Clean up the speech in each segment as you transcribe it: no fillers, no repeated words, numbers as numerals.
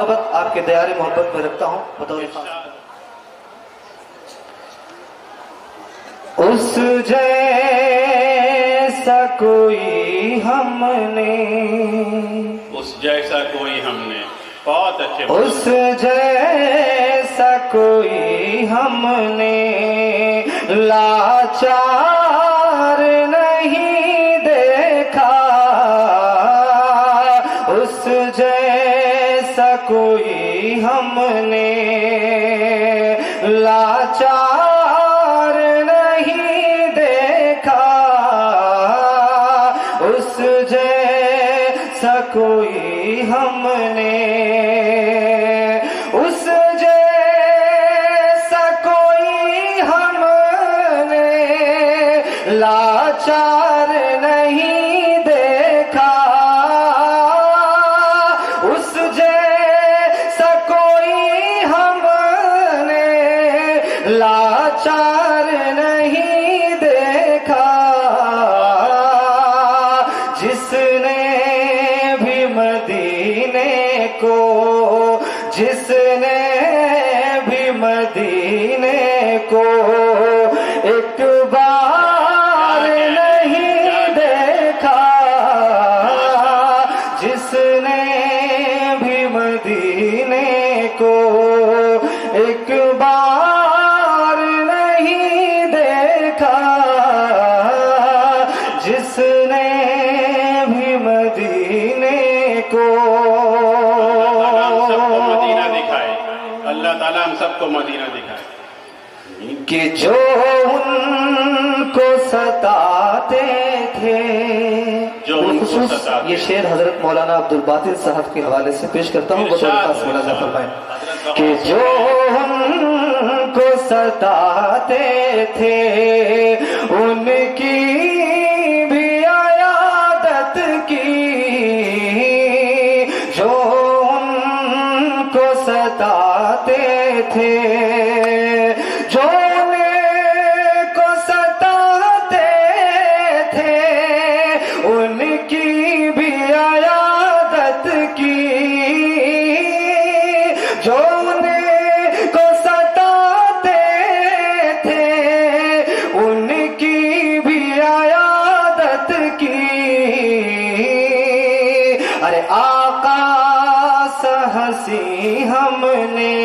आपके दयारे मोहब्बत में रखता हूँ बतौर उस जैसा कोई हमने, उस जैसा कोई हमने, बहुत अच्छे, उस जैसा कोई हमने लाचार नहीं देखा, उस जैसा कोई हमने लाचार नहीं देखा, उस जैसा कोई हमने, उस जैसा कोई हमने लाचार नहीं देखा, उस जैसा कोई हमने लाचार नहीं देखा, जिसने भी मदीने को, जिसने भी मदीने को एक बार नहीं देखा, जिसने भी मदीने को एक बार नहीं देखा, जिसने भी मदीने को, सबको मदीना दिखाए, अल्लाह ताला हम सबको मदीना दिखाए, कि जो उनको सताते थे, जो उनको सताते, ये शेर हजरत मौलाना अब्दुल बातिल साहब के हवाले से पेश करता हूँ, फरमाएं कि जो उनको सताते थे उनकी भी आयादत की, जो उनको सताते थे, जो उनको सताते थे उनकी भी आयादत की, जो उनको सताते थे उनकी भी आयादत की, अरे आका सहसी हमने,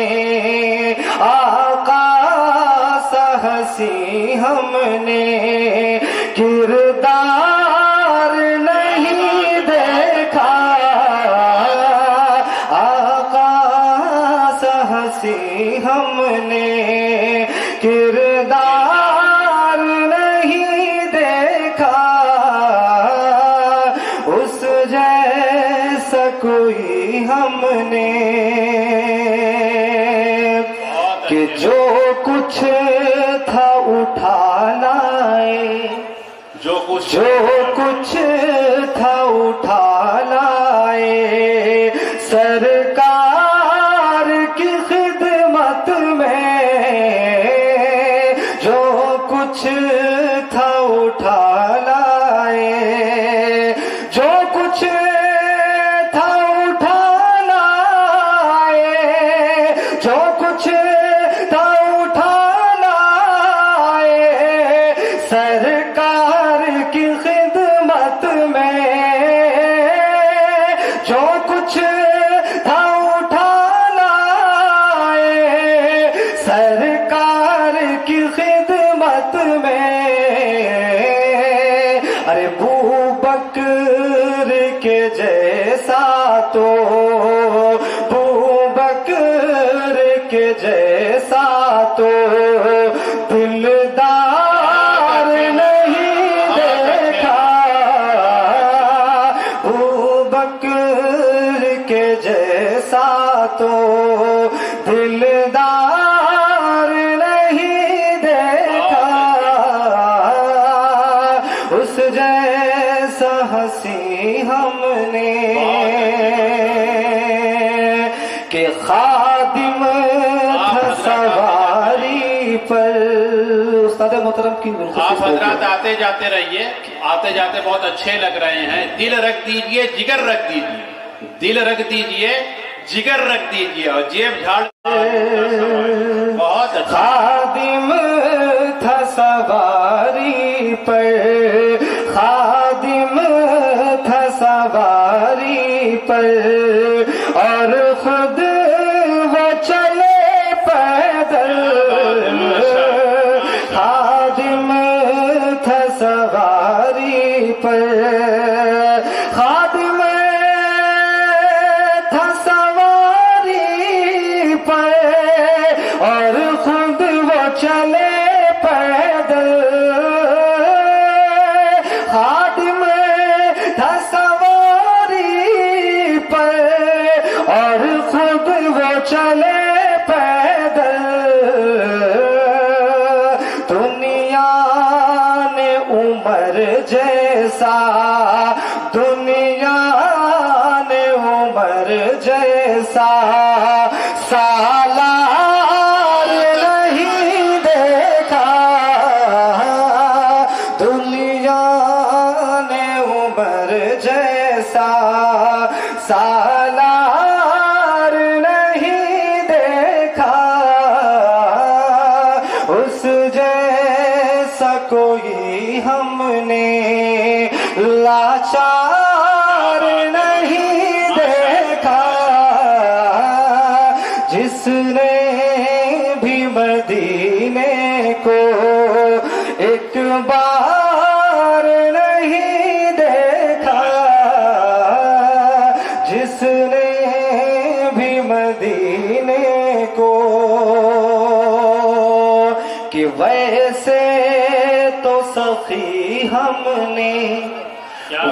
आका सहसी हमने किरदार नहीं देखा, आका सहसी हमने किरदार नहीं देखा, उस जैसा कोई हमने, कि जो कुछ था उठा लाए, जो कुछ था उठा लाए, सरकार की खिदमत में, जो कुछ था उठा लाए, जो कुछ था उठा लाए, जो कुछ था उठा लाए, सरकार की खिदमत में, जो कुछ था उठा लाए, सरकार की खिदमत में, अरे बूबकर के जैसा तो, बूबकर के जैसा तो दिलदार नहीं देखा, बूबकर के जैसा तो दिलदार नहीं देखा, उस जैसा हंसी हमने के खादिम था सवारी पर। उस्ताद मोहतरम की आप हजरात आते जाते रहिए, आते जाते बहुत अच्छे लग रहे हैं। दिल रख दीजिए, जिगर रख दीजिए, दिल रख दीजिए, जिगर रख दीजिए और जेब झाड़। बहुत अच्छा। खादिम था सवारी पर, खादिम था सवारी पर, और खुद वो चले पैदल। खादिम था सवारी पर, खादिम था सवारी पर, और खुद वो चले पैदल। खादिम था सवारी पर, और खुद वो चले पैदल। दुनिया ने उमर जैसा, दुनिया ने उमर जैसा सालार नहीं देखा। दुनिया ने उमर जैसा सालार नहीं देखा। उस जैसा कोई हमने लाचार नहीं देखा। जिसने भी मदीने को एक बार नहीं देखा, जिसने भी मदीने को, कि वैसे तो सखी हमने,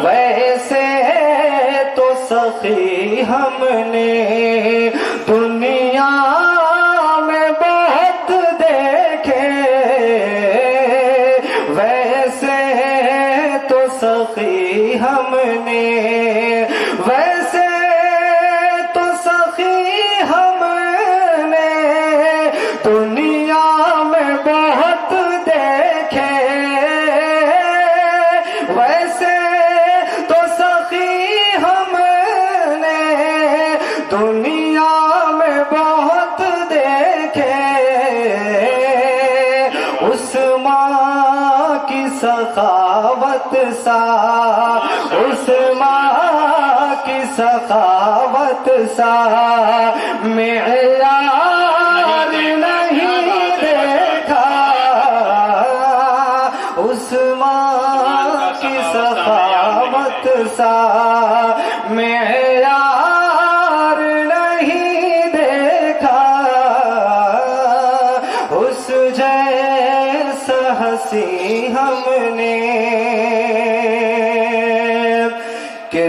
वैसे तो सखी हमने दुनिया में बहुत देखे। वैसे तो सखी हमने, वैसे तो सखी हमने दुनिया में बहुत देखे। वैसे तो सखी हमने दुनिया में बहुत देखे। उस माँ की सखावत सा, उस माँ की सखावत सा मेयार नहीं देखा। उस माँ की सखावत सा मेयार नहीं देखा। उस जैसा हंसी हमने कि